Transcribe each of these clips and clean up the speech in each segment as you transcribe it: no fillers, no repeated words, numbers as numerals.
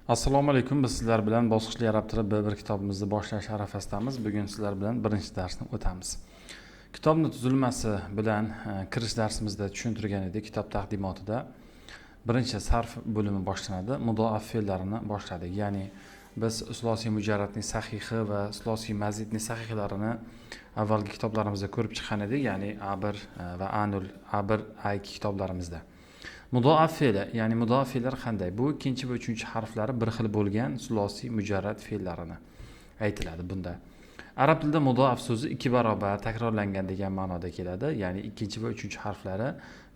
Assalomu alaykum. Biz sizlar bilan bosqichli arab tili B1 kitobimizni boshlash arafasidamiz. Bugun sizlar bilan birinchi darsni o'tamiz. Kitobning tuzilmasi bilan kirish darsimizda tushuntirgan edik. Kitob taqdimotida birinchi sarf bo'limi boshlanadi. Mudoaf fe'llarini boshladik. Ya'ni biz sulosiy mujarradning sahihi va sulosiy mazidning sahihlarini avvalgi kitoblarimizda ko'rib chiqqan edik. Ya'ni A1 va A0, A1, A2 kitoblarimizda. Mudoaf fe'li, ya'ni mudoaf fe'llar qanday? Bu ikkinchi va uchinchi harflari bir xil bo'lgan sulosiy mujarrad fe'llarini aytiladi bunda. Arab tilida mudoaf so'zi ikki barobar takrorlangan degan ma'noda keladi. Ya'ni ikkinchi va uchinchi harflari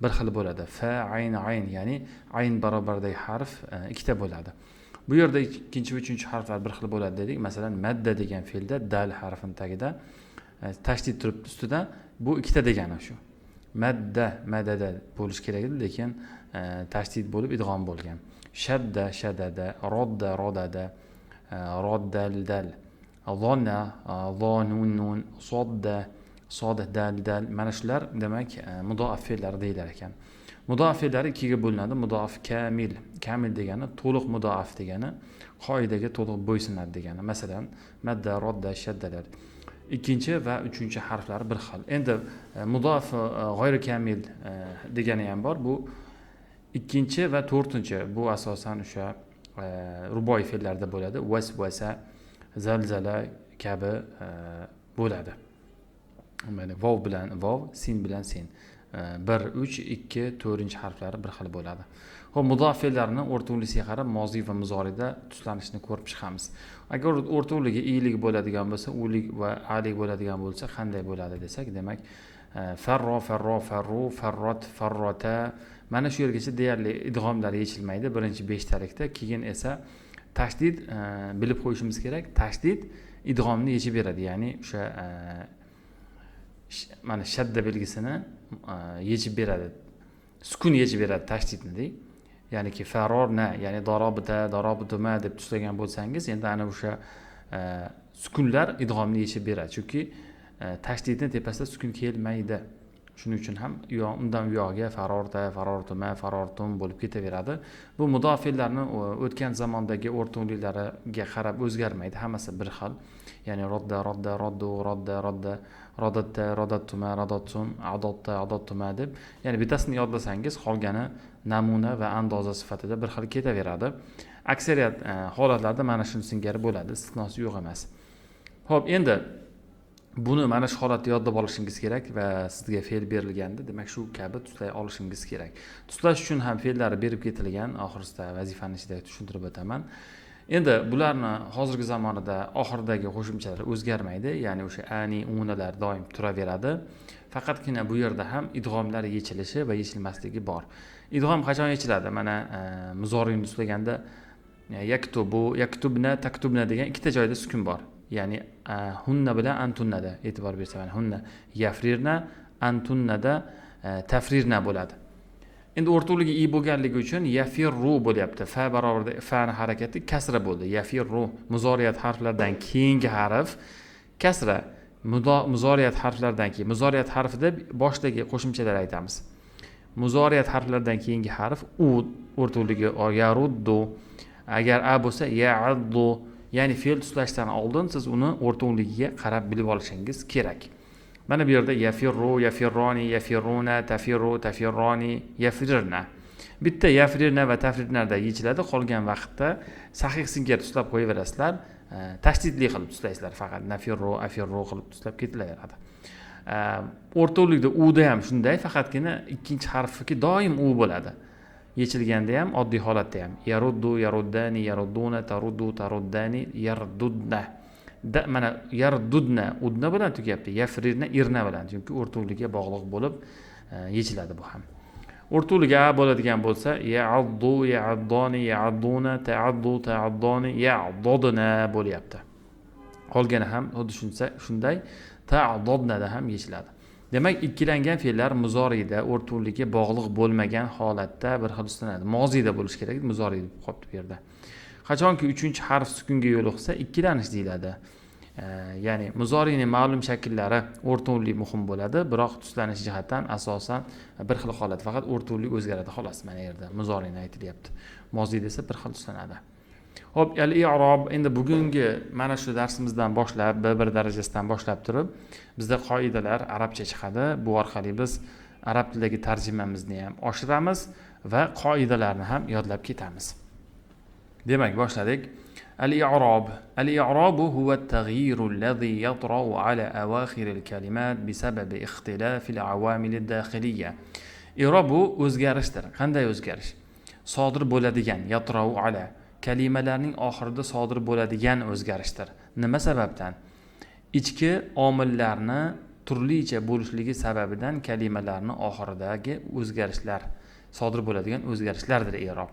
bir xil bo'ladi. Fa, ayn, ya'ni ayn barobardagi harf ikkita bo'ladi. Bu yerda ikkinchi va uchinchi harflar bir xil bo'ladi dedik. Masalan, madda degan fe'lda dal harfining tagida tashdid turibdi ustida. Bu ikkita degani shu. Madada bo'lish kerak edi, lekin tashdid bo'lib idg'om bo'lgan. Shadda, shadada, rodda, roddal, zonna, zonun, sodda, dal. Mana shular demak mudoaf fe'llar deyilar ekan. Mudoaf fe'llari ikkiga bo'linadi. Mudoaf kamil degani to'liq mudoaf degani, qoidaga to'liq bo'ysunadi degani. Masalan, madda, rodda, shaddalar. Ikkinchi va uchinchi harflari bir xil. Endi mudoaf g'oyri kamil degani ham bor. Bu ikkinchi va to'rtinchi, bu asosan o'sha ruboiy fe'llarda bo'ladi. Vasvasa, zalzala kabi bo'ladi. Mana vov bilan vov, sin bilan sin. 1, 3, 2, 4 harflari bir xil bo'ladi. Xo'p, mudoaf fe'llarni o'rtoqlisiga qarab mozi va muzorida tuslanishini ko'rib chiqamiz. Agar o'rtoqligi iylik bo'ladigan bo'lsa, ulik va alik bo'ladigan bo'lsa, qanday bo'ladi desak, demak, farro, farrota. Mana shu yergacha deyarli idg'omlar yechilmaydi birinchi 5 talikda. Keyin esa tashdid bilib qo'yishimiz kerak. Tashdid idg'omni yechib beradi. Ya'ni o'sha mana shadda belgisini yechib beradi. Sukun yechib beradi tashdidni deydi. Ya'niki farorna, ya'ni darobituma deb tuslagan bo'lsangiz, endi ana o'sha sukunlar idg'omni yechib beradi. Chunki tashdidning tepasida sukun kelmaydi. Shuning uchun ham undan u yoqga farortuma, farortum bo'lib ketaveradi. Bu mudoaf fe'llarning o'tgan zamondagi o'rtoqliklariga qarab o'zgarmaydi, hammasi bir xil. Ya'ni rodda, rodatda, rodattum, adottuma deb. Ya'ni bittasini yodlasangiz, qolgani namuna va andoza sifatida bir xil ketaveradi. Aksariyat holatlarda mana shuni singari bo'ladi, istisnosi yo'q emas. Xo'p, endi buni mana shu holatda yodlab olishingiz kerak va sizga fe'l berilganda, demak shu kabi tuslay olishingiz kerak. Tuslash uchun ham fe'llar berib ketilgan, oxirsida vazifani ichida tushuntirib o'taman. Endi bularni hozirgi zamonida oxiridagi qo'shimchalar o'zgarmaydi, ya'ni o'sha ani, unalar doim turaveradi. Faqatgina bu yerda ham idg'omlar yechilishi va yechilmasligi bor. Idg'om qachon yechiladi? Mana muzorini tuslaganda yaktubna, taktubna degan ikkita joyda sukun bor. Ya'ni hunna bilan antunnada e'tibor bersa, hunna yafrirna, antunnada tafrirna bo'ladi. Endi o'rtoqligi i bo'lganligi uchun yafirru bo'lyapti. Fa barobarida fa'ni harakati kasra bo'ldi. Yafirru muzoriyat harflaridan keyingi harf kasra. Muzoriyat harflaridan keyin muzoriyat harfida boshdagi qo'shimchalar aytamiz. Muzoriyat harflaridan keyingi harf u o'rtoqligi yaruddu. Agar a bo'lsa ya'addu. Ya'ni fe'l tuslashdan oldin siz uni o'rtoqligiga qarab bilib olishingiz kerak. Mana bu yerda yafirru, yafirroni, yafirruna, tafirru, tafirroni, yafrirna. Bitta yafrirna va tafrirnada yechiladi. Qolgan vaqtda sahih singari tuslab qo'yaverasizlar. Tashdidli qilib tuslaysizlar faqat. Nafirru, afirru qilib tuslab ketilaveradi. O'rtoqlikda u da ham shunday, faqatgina ikkinchi harfiki doim u bo'ladi. Yechilganda ham, oddiy holatda ham. Yaruddu, yaruddani, yarudduna, taruddu, taruddani, yardudna. Mana yardudna udna bilan tugayapti. Yafrirna irna bilan. Chunki o'rtoqlikka bog'liq bo'lib yechiladi bu ham. O'rtoqlik a bo'ladigan bo'lsa, ya'addu, ya'addani, ya'adduna, ta'addu, ta'addani, ya'dodna bo'lyapti. Qolgani ham xuddi shunday ta'addodnada ham yechiladi. Demak, ikkilangan fe'llar muzoriyda o'rtoqlikka bog'liq bo'lmagan holatda bir xil ustanadi. Mozida bo'lish kerak, muzoriy deb qolibdi bu yerda. Qachonki 3-harf sukunga yo'liqsa, ikkilanish deyiladi. Ya'ni muzoriyning ma'lum shakllari o'rtoqlik muhim bo'ladi, biroq tuslanish jihatdan asosan bir xil holat, faqat o'rtoqlik o'zgaradi xolos. Mana yerda muzoriyni aytilyapti. Moziy desa bir xil tuslanadi. Hop, al-i'rob endi bugungi mana shu darsimizdan boshlab, B1 darajasidan boshlab turib, bizda qoidalar arabcha chiqadi. Bu orqali biz arab tilidagi tarjimamizni ham oshiramiz va qoidalarni ham yodlab ketamiz. Demak, boshladik. الإعراب الإعراب هو التغيير الذي يطرأ على أواخر الكلمات بسبب اختلاف العوامل الداخلية. إعراب o'zgarishdir. Qanday o'zgarish? Sodir bo'ladigan, yatrau ala kalimalarning oxirida sodir bo'ladigan o'zgarishdir. Nima sababdan? Ichki omillarni turlicha bo'lishligi sababidan kalimalarning oxiridagi o'zgarishlar sodir bo'ladigan o'zgarishlardir i'rob.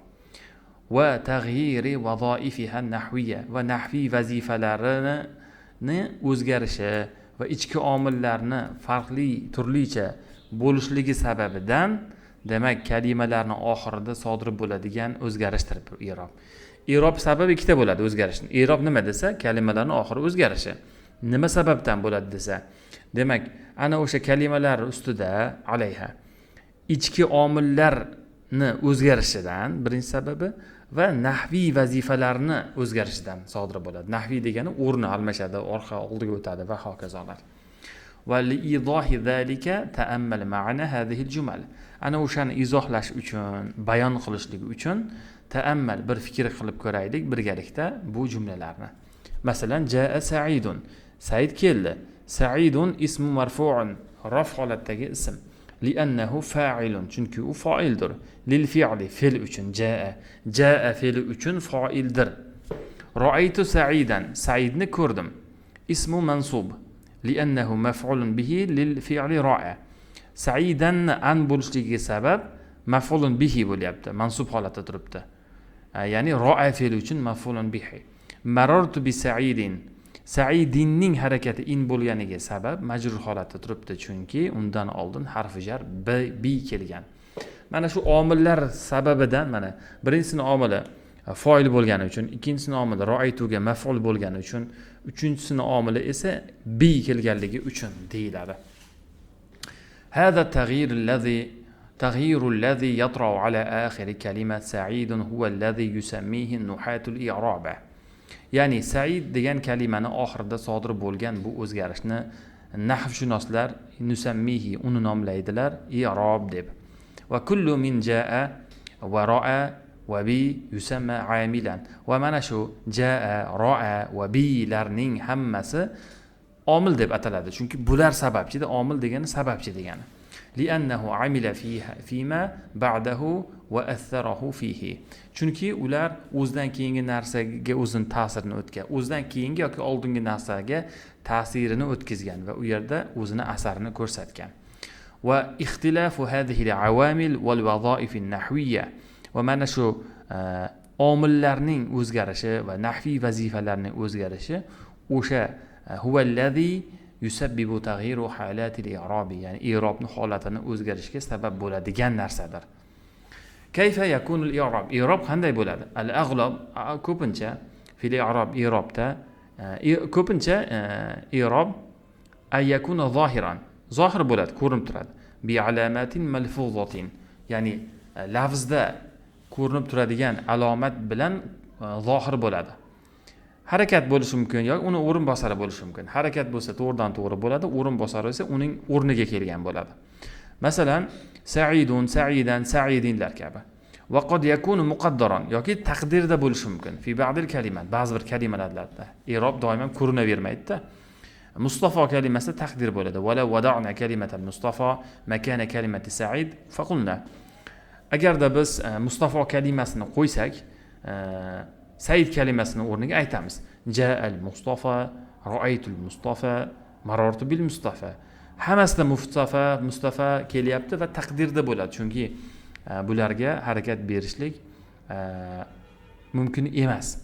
Va taghyiri vazoifiha nahviyya va nahviy vazifalarini o'zgarishi va ichki omillarni farqli turlicha bo'lishligi sababidan demak kalimalarning oxirida sodir bo'ladigan o'zgarishdir i'rob. I'rob sababi ikkita bo'ladi o'zgarishning. I'rob nima desa, kalimalarning oxiri o'zgarishi. Nima sababdan bo'ladi desa, demak, ana o'sha kalimalar ustida alayha ichki omillarni o'zgarishidan birinchi sababi va nahviy vazifalarni o'zgarishidan sodir bo'ladi. Nahviy degani o'rni almashadi, orqa oldiga o'tadi va hokazolar. Va liidohi zalika ta'ammal ma'na hadhihi al-jumal. Ana o'shani izohlash uchun, bayon qilishlik uchun ta'ammal bir fikr qilib ko'raylik birgalikda bu jumlalarni. Masalan, jaa Sa'idun. Said keldi. Sa'idun ismu marfu'un. Raf holatdagi ism. Li'annahu fa'ilun. Chunki u fa'ildir. Lil fi'li fe'l uchun jaa. Jaa fe'li uchun fa'ildir. Ra'aytu Sa'idan. Saidni ko'rdim. Ismu mansub. Li'annahu maf'ulun bihi lil fi'li ra'a. Sa'idan an bo'lishligiga sabab maf'ulun bihi bo'lyapti. Mansub holatda turibdi. Ya'ni ra'a fe'li uchun maf'ulun bihi. Marartu bi Sa'idin. Sa'idinning harakati in bo'lganiga sabab majrur holatda turibdi, chunki undan oldin harfi jar bi kelgan. Mana shu omillar sababidan mana birinchisining omili fa'il bo'lgani uchun, ikkinchisining omili ra'aytuga maf'ul bo'lgani uchun, uchinchisining omili esa bi kelganligi uchun deyiladi. Hada تغيير الذي يطرأ على آخر كلمة سعيد هو الذي يسميه النحاة الإعراب. Ya'ni Said degan kalimani oxirida sodir bo'lgan bu o'zgarishni nahvshunoslar nusammihi uni nomlaydilar i'rob deb. Va kullu min jaa va ra'a va bi yusamma amilan. Va mana shu jaa, ra'a va bi larning hammasi omil deb ataladi. Chunki bular sababchi, omil degani sababchi degani. Li'annahu amila fima ba'dahu va atharahu fihi. Chunki ular o'zidan keyingi narsaga o'zini ta'sirini o'zidan keyingi yoki oldingi narsaga ta'sirini o'tkazgan va u yerda o'zini asarini ko'rsatgan. Va ixtilafu hadhihi al-awamil wal wadha'if an-nahwiyya. Va mana shu omillarning o'zgarishi va nahviy vazifalarning o'zgarishi o'sha huwa allazi yusabbibu taghyiru halati al-i'robi, ya'ni i'robning holatini o'zgarishiga sabab bo'ladigan narsadir. Kayfa yakunu al-i'rob? I'rob qanday bo'ladi? Al-aghlab ko'pincha fil i'rob i'robda ko'pincha i'rob ay yakuna zohiran. Zohir bo'ladi, ko'rinib turadi. Bi alamatin malfuzatin. Ya'ni lafzda ko'rinib turadigan alomat bilan zohir bo'ladi. Harakat bo'lishi mumkin yoki uni o'rin bosari bo'lishi mumkin. Harakat bo'lsa to'g'ridan to'g'ri bo'ladi, o'rin bosari esa uning o'rniga kelgan bo'ladi. Masalan, Sa'idun, Sa'idan, Sa'idinlar kabi. Va qad yakunu muqaddaran yoki taqdirda bo'lishi mumkin. Fi ba'dil kalimat, ba'zi bir kalimalarda i'rob doim ko'rinavermaydi-da. Mustafa kalimasi taqdir bo'ladi. Wala wada'na kalimatal Mustafa makana kalimati Sa'id faqulna. Agarda biz Mustafa kalimasini qo'ysak, Said kalimasini o'rniga aytamiz. Ja'al Mustafa, ra'aytul Mustafa, marartu bil Mustafa. Hammasida Mustafa kelyapti va taqdirda bo'ladi. Chunki bularga harakat berishlik mumkin emas.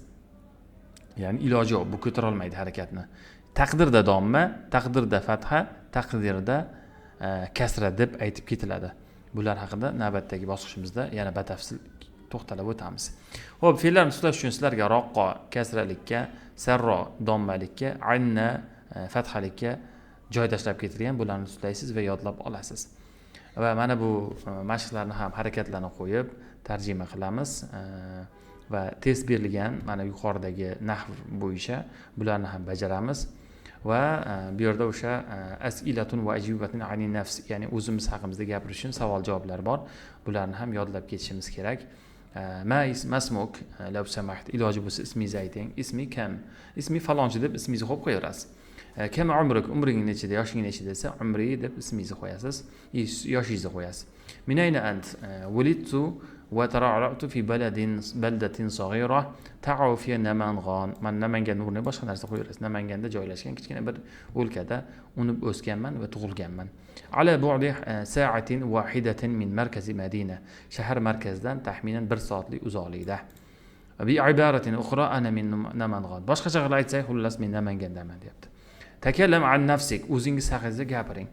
Ya'ni iloji yo'q, bu ko'tara olmaydi harakatni. Taqdirda domma, taqdirda fatha, taqdirda kasra deb aytib ketiladi. Bular haqida navbatdagi bosqichimizda yana batafsil to'xtalib o'tamiz. Xo'p, fe'llarni tuzlash uchun sizlarga roqqo kasralikka, sarro dommalikka, anna fathalikka joy tashlab ketilgan, bularni tuzlaysiz va yodlab olasiz. Va mana bu mashqlarni ham harakatlarni qo'yib tarjima qilamiz. va test berilgan mana yuqoridagi nahv bo'yicha bularni ham bajaramiz va bu yerda o'sha as'ilatun va ajibatun ani nafs, ya'ni o'zimiz haqimizda gapirish uchun savol javoblar bor. Bularni ham yodlab ketishimiz kerak. Masmuk law samaht, iloji bo'lsa ismingizni ayting. Ismi kam? Ismi falonchi deb ismingizni qo'yib qo'yaverasiz. Kam umruk, umring nechida, yoshing nechida desa, umri deb ismingizni qo'yasiz, yoshingizni qo'yasiz. Min ayna ant? Wulidtu va tara'ra'tu fi baldatin saghira ta'u fi Namangan. Men Namangan o'rniga boshqa narsa qo'yasiz. Namanganda joylashgan kichkina bir o'lkada unib o'sganman va tug'ilganman. Ala bu'di sa'atin wahidatin min markazi Madina. Shahar markazidan taxminan 1 soatlik uzoqlikda. Bi ibaratin ukhra ana min Namangan. Boshqacha qilib aytsak, xullas men Namangandaman deyapti. Takallam an nafsik, o'zingiz haqingizda gapiring.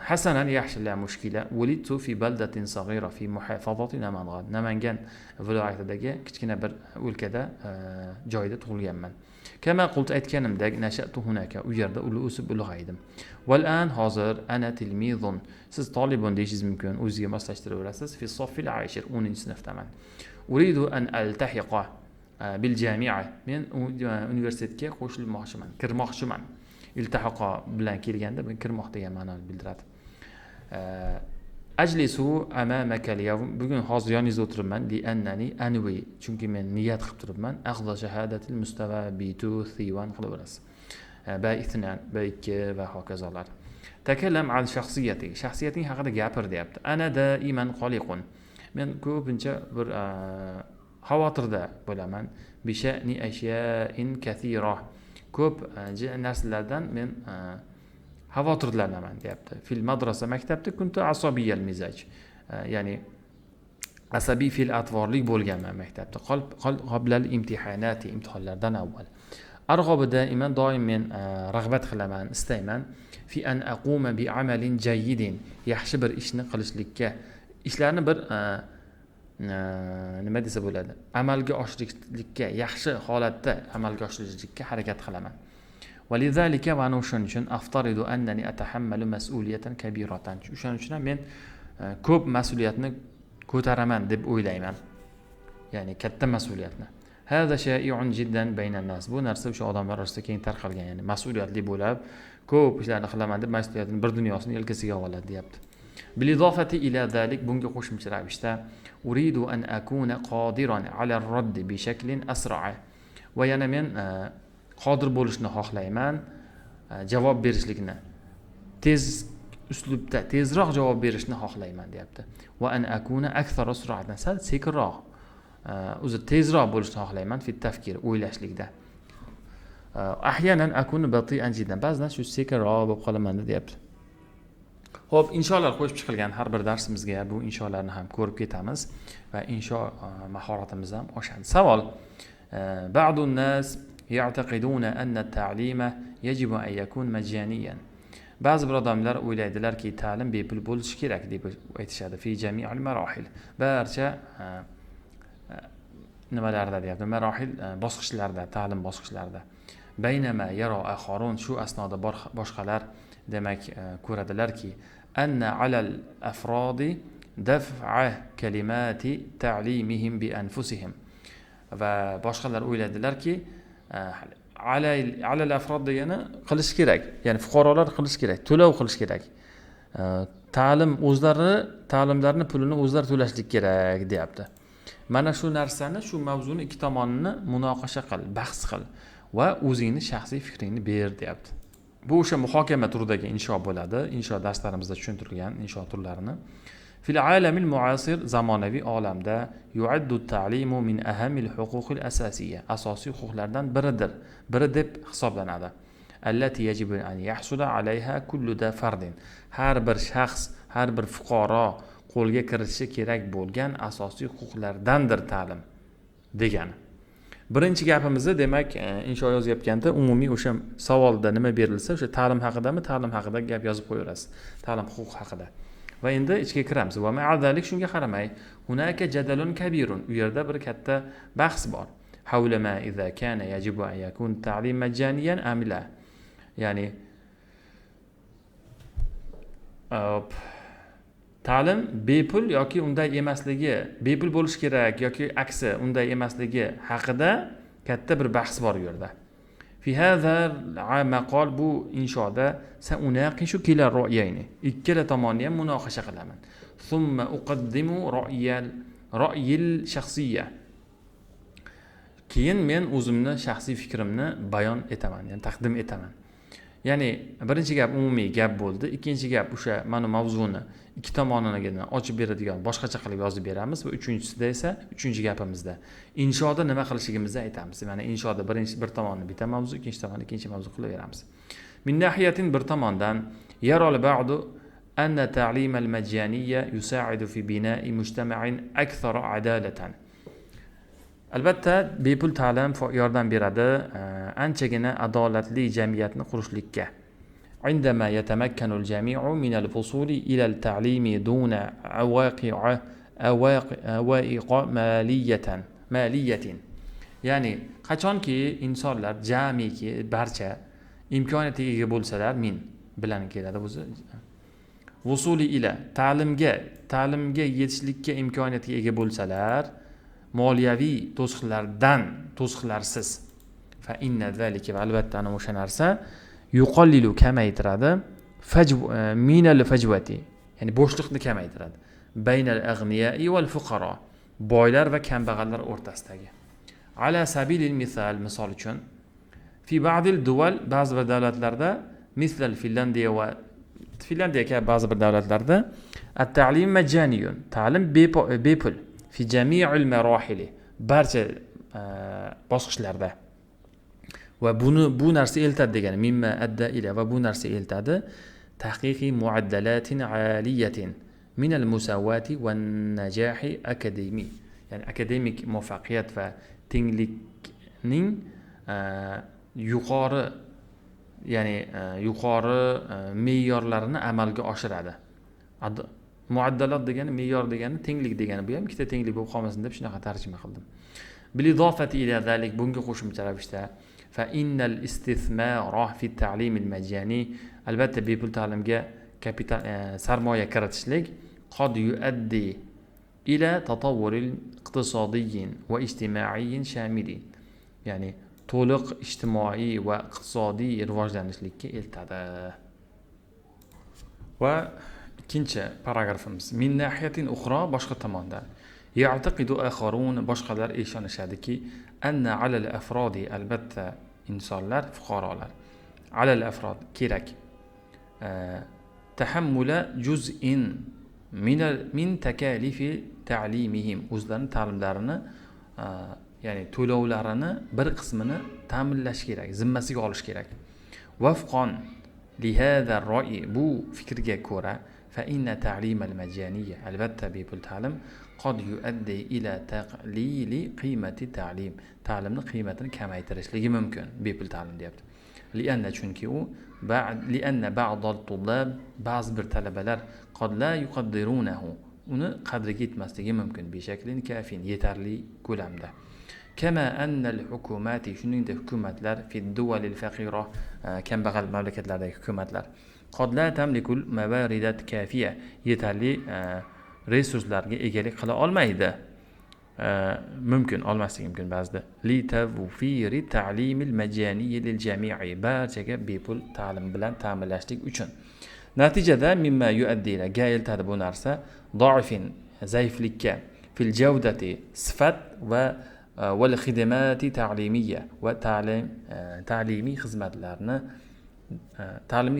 Hasanan yaxshi, la mushkila. Wulidtu fi baldatin saghira fi muhafazati Namangan. Namangan viloyatidagi kichkina bir o'lkada joyda tug'ilganman. Kama qult, aytganimdek, nashatu hunaka, u yerda o'sib ulg'aydim. Val an, hozir ana tilmizun. Siz talibun deyishingiz mumkin, o'zingizga moslashtiraverasiz. Fi soffil 10, 10-sinfdaman. Uridu an altahiqa bil jami'a. Men universitetga qo'shilmoqchiman, kirmoqchiman. İltihaqa bilan kelganda bu kirmoq degan ma'noni bildiradi. Ajlisu amamaka al-yawm, bugun hozir yoningizda o'tiribman, li annani anwi, chunki men niyat qilib turibman, akhza shahadatil mustawa B2 C1 qilaverasiz. B2 B2 va hokazolar. Takallam an shaxsiyating, shaxsiyating haqida gapir deyapti. Ana daiman qoliqun, men ko'pincha bir xavotirda bo'laman. Bi sha'ni ashya'in kathira, ko'p narsalardan men xavotirlanaman deyapti. Fil madrasa, maktabda kuntu asabiyal mizaj, ya'ni asabiy fil atvorlik bo'lganman maktabda. Qoblal imtihanati, imtihonlardan avval. Arg'obi daiman, doim men rag'bat qilaman, istayman. Fi an aquma bi amalin jayyidin, yaxshi bir ishni qilishlikka, ishlarni bir nima desa bo'ladi, amalga oshirishlikka, yaxshi holatda amalga oshirishlikka harakat qilaman. Valizalika, va ana o'shaning uchun aftaridu annani atahammalu mas'uliyatan kabiratan, o'shaning uchun men ko'p mas'uliyatni ko'taraman deb o'ylayman, ya'ni katta mas'uliyatni. Hada shay'un jiddan baynan nas, bu narsa o'sha odamlar orasida keng tarqalgan, ya'ni mas'uliyatli bo'lib ko'p ishlarni qilaman deb mas'uliyatni bir dunyosini yelkasiga oladi deyapti. Bilidofati ila zalik, bunga qo'shimcha ravishda uridu an akuna qodiran ala ar-radd bi shaklin asra'a, va yana men qodir bo'lishni xohlayman, javob berishlikni tez uslubda, tezroq javob berishni xohlayman deyapti. Va an akuna akthara sur'atan, sal sekinroq, o'zi tezroq bo'lishni xohlayman, fi tafkir, o'ylashlikda. Ahyanan akunu bati'an jiddan, ba'zan shu sekinroq bo'lib qolaman deyapti. Xo'p, insholar qo'shib chiqilgan har bir darsimizga bu insholarni ham ko'rib ketamiz va insho mahoratimiz ham oshadi. Savol: Ba'dun nas ya'taqiduna anna at-ta'lima yajibu an yakun majaniyan. Ba'zi bir odamlar o'ylaydilarki, ta'lim bepul bo'lishi kerak deb aytishadi. Fi jami'il marohil, barcha nimalarda deyapti, marohil bosqichlarda, ta'lim bosqichlarida. Baynama yara akharun, shu asnoda boshqalar demak ko'radilarki, anna alal afrodi daf'a kalimati ta'limihim bi anfusihim, va boshqalar o'yladilarki, alal afrod degani qilish kerak, ya'ni fuqarolar qilish kerak, to'lov qilish kerak, ta'limlarni pulini o'zlari to'lashlik kerak deyapti. Mana shu narsani, shu mavzuni ikki tomonini munoqasha qil, bahs qil va o'zingni shaxsiy fikringni ber deyapti. Bu o'sha muhokama turidagi insho bo'ladi. Insho darslarimizda tushuntirilgan insho turlarini. Fil alamil muasir, zamonaviy olamda yu'addu at-ta'limu min ahamil huquqil asasiyya, asosiy huquqlardan biridir, biri deb hisoblanadi. Allati yajibu an yahsula alayha kullu fardin, har bir shaxs, har bir fuqaro qo'lga kiritishi kerak bo'lgan asosiy huquqlardandir ta'lim degani. Birinchi gapimizni demak insho yozayotganda umumiy o'sha savolda nima berilsa, o'sha ta'lim haqidami, ta'lim haqida gap yozib qo'yaverasiz. Ta'lim huquq haqida. Va endi ichga kiramiz. Va ma'azalik, shunga qaramay, hunaka jadalun kabirun, u yerda bir katta bahs bor. Havla ma idza kana yajibu an yakun ta'lim majaniyan am la. Ya'ni ta'lim bepul yoki unday emasligi, bepul bo'lishi kerak yoki aksi unday emasligi haqida katta bir bahs bor u yerda. Fi hadha maqol, bu inshoda saunaqishu kila ra'yayni, ikkala tomonni ham munoqasha qilaman. Thumma uqaddimu ra'yil shaxsiyya, keyin men o'zimni shaxsiy fikrimni bayon etaman, ya'ni taqdim etaman. Ya'ni birinchi gap umumiy gap bo'ldi, ikkinchi gap o'sha mana mavzuni ikki tomonini ochib beradigan boshqacha qilib yozib beramiz va uchinchisida esa uchinchi gapimizda inshoda nima qilishligimizni aytamiz. Mana inshoda birinchi bir tomonni bitta mavzu, ikkinchi tomonni ikkinchi mavzu qilib beramiz. Min nahiyatin, bir tomondan yarol ba'du anna ta'lim al-majjaniyya yusa'idu fi bina'i mujtama'in akthar adalatan. Albatta bepul ta'lim yordam beradi anchagina adolatli jamiyatni qurishlikka. عندما يتمكن الجميع من الوصول إلى التعليم دون عوائق مالية. Ya'ni qachonki insonlar jamiki barcha imkoniyatga ega bo'lsalar, min bilan keladi o'zi. Vusuli ila ta'limga yetishlikka imkoniyatga ega bo'lsalar, moliyaviy to'siqlarsiz. Fa inna zalika, albatta ana o'sha narsa yuqallilu kamaytiradi minal fajvati, ya'ni bo'shliqni kamaytiradi. Baynal aghniyai wal fuqaro, boylar va kambag'allar o'rtasidagi. Ala sabilil misal, misol uchun, fi ba'dil duval, ba'zi bir davlatlarda, misal Finlandiya kabi ba'zi bir davlatlarda at-ta'lim majjaniyun, ta'lim bepul fi jami'il marahili, barcha bosqichlarda. Va bu narsa eltadi degani mimma adda ila, va bu narsa eltadi tahqiqiy muaddalatin aliyatin min al-musawati wan najahi akademiy, ya'ni akademik muvaffaqiyat va tenglikning yuqori me'yorlarini amalga oshiradi. Muaddalat degani me'yor degani tenglik degani, bu ham ikkita tenglik bo'lib qolmasin deb shunaqa tarjima qildim. Bil idofati ila zalik, bunga qo'shimcha ravishda fa innal istithmara fi at-ta'lim al-majani, albatta bepul ta'limga kapital sarmoya kiritishlik qad yuaddi ila tatawwuril iqtisodiyyin va ijtimaiy shamili, ya'ni to'liq ijtimoiy va iqtisodiy rivojlanishlikka eltadi. Va ikkinchi paragrafimiz, min nahiyatin ukhra, boshqa tomondan, ya'taqidu akharun, boshqalar ishonishadiki, anna alal afrodi, albatta insonlar, fuqarolar, alal afrod kerak tahammula juz'in min takalifi ta'limihim, o'zlarining ta'limlarini ya'ni to'lovlarini bir qismini ta'minlash kerak, zimmasiga olish kerak. Wafqan li hadha ar-ra'y, bu fikrga ko'ra, fa inna ta'lim al-majjaniyya, albatta bepul ta'lim qad yuaddi ila taqlili qiymati ta'lim, ta'limni qiymatini kamaytirishligi mumkin bepul ta'lim deyapti. Lianna, chunki u lianna ba'd al-tullab, ba'zi bir talabalar qad la yuqaddirunahu, uni qadriga yetmasligi mumkin, bishaklin kafin, yetarli ko'lamda. Kama anna al-hukumati, shuningdek hukumatlar, fi ad-duwal al-faqira, kambag'al mamlakatlardagi hukumatlar, qad la tamliku al-mawaridat kafiya, yetarli resurslarga egalik qila olmaydi. Mumkin olmasligi mumkin ba'zida. Li tawfiri ta'limil majaniy lil jami'i, barchaga bepul ta'lim bilan ta'minlashlik uchun. Natijada mimma yuaddi ila, eltadi bu narsa da'ifin, zaiflikka, fil javdati, sifat va wal xidmati ta'limiyya, va ta'limiy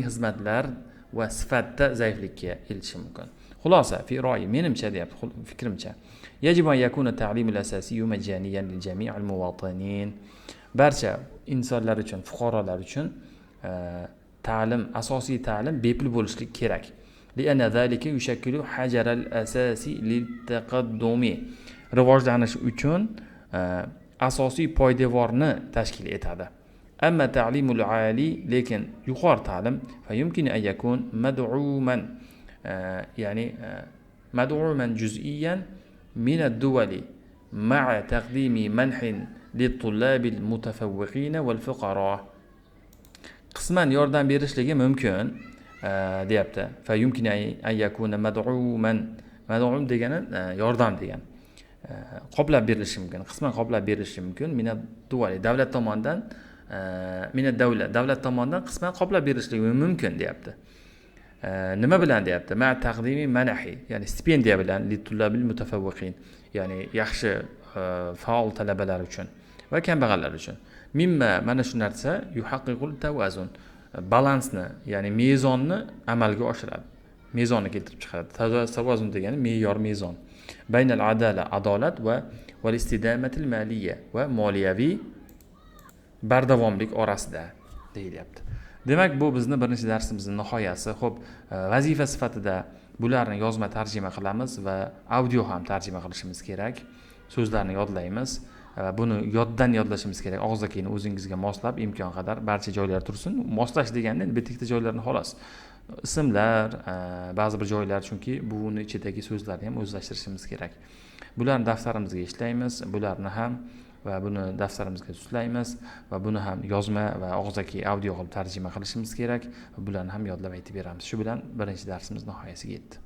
xizmatlar va sifatda zaiflikka eltishi mumkin. Xulosa, fi ra'yi, menimcha deyapti, fikrimcha, yajibu an yakuna ta'lim al-asasiy majaniyan lil jami' al-muwatinin, barcha insonlar uchun, fuqarolar uchun ta'lim, asosiy ta'lim bepul bo'lishi kerak. Lianna zalika yushakkilu hajar al-asasi lit-taqaddumi, rivojlanish uchun asosiy poydevorni tashkil etadi. Amma ta'limul ali, lekin yuqori ta'lim, fa yumkin an yakun mad'uman, ya'ni mad'uman juz'iyan min ad-duwali ma'a taqdimi manhin lit-tullabi al-mutafawwiqin wal-fuqara, qisman yordam berishligi mumkin deyapti. Fa yumkinu an yakuna mad'uman. Mad'um degani yordam degani. Qoplab berilishi mumkin, qisman qoplab berilishi mumkin. Davlat tomonidan davlat tomonidan qisman qoplab berilishligi mumkin deyapti. Nima bilan deyapti? Ma taqdimi manahi, ya'ni stipendiya bilan litullabil mutafawwiqin, ya'ni yaxshi faol talabalar uchun va kambag'allar uchun. Mimma mana shu narsa yuhaqqiqul tawazun, balansni, ya'ni mezonni amalga oshiradi. Mezonni keltirib chiqaradi. Tawazun degani me'yor, mezon. Baynal adala, adolat va val istidamatil maliyya va moliyaviy bardavomlik orasida deyilyapti. Demak, bu bizni birinchi darsimizning nihoyasi. Xo'p, vazifa sifatida bularni yozma tarjima qilamiz va audio ham tarjima qilishimiz kerak. So'zlarni yodlaymiz. Buni yoddan yodlashimiz kerak. Og'zakini o'zingizga moslab, imkon qadar barcha joylar tursin. Moslash deganda bitta joylarni xolos. Ismlar, ba'zi bir joylar, chunki buni ichidagi so'zlarni ham o'zlashtirishimiz kerak. Bularni daftarimizga ishlaymiz, bularni ham va buni daftarimizga tuslaymiz va buni ham yozma va og'zaki audio qilib tarjima qilishimiz kerak. Bularni ham yodlab aytib beramiz. Shu bilan birinchi darsimiz nihoyasiga yetdi.